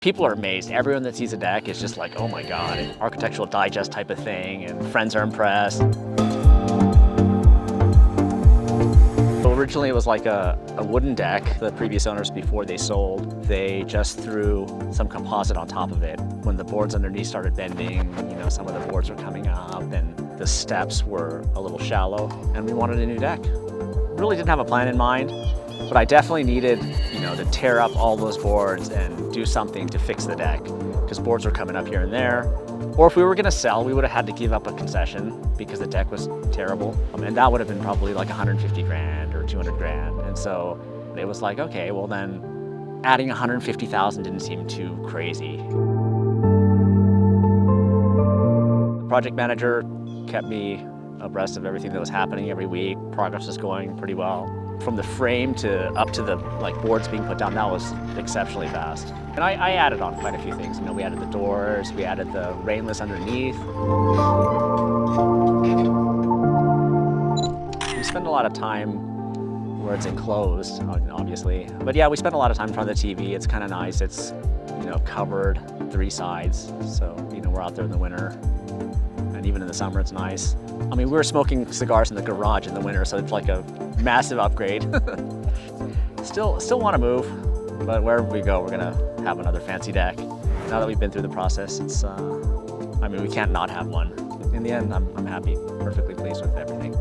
People are amazed. Everyone that sees a deck is just like, oh my God, architectural digest type of thing, and friends are impressed. So originally it was like a wooden deck. The previous owners, before they sold, they just threw some composite on top of it. When the boards underneath started bending, some of the boards were coming up and the steps were a little shallow, and we wanted a new deck. Really didn't have a plan in mind, but I definitely needed, to tear up all those boards and do something to fix the deck, because boards were coming up here and there. Or if we were gonna sell, we would have had to give up a concession because the deck was terrible. And that would have been probably like 150 grand or 200 grand. And so it was like, okay, well then adding 150,000 didn't seem too crazy. The project manager kept me abreast of everything that was happening every week. Progress was going pretty well. From the frame to up to the boards being put down, that was exceptionally fast. And I added on quite a few things. We added the doors, we added the rainless underneath. We spend a lot of time where it's enclosed, obviously. But yeah, we spend a lot of time in front of the TV. It's kind of nice. It's, covered 3 sides. So, we're out there in the winter. And even in the summer, it's nice. We were smoking cigars in the garage in the winter, so it's like a massive upgrade. Still want to move, but wherever we go, we're gonna have another fancy deck. Now that we've been through the process, it's, we can't not have one. In the end, I'm happy, perfectly pleased with everything.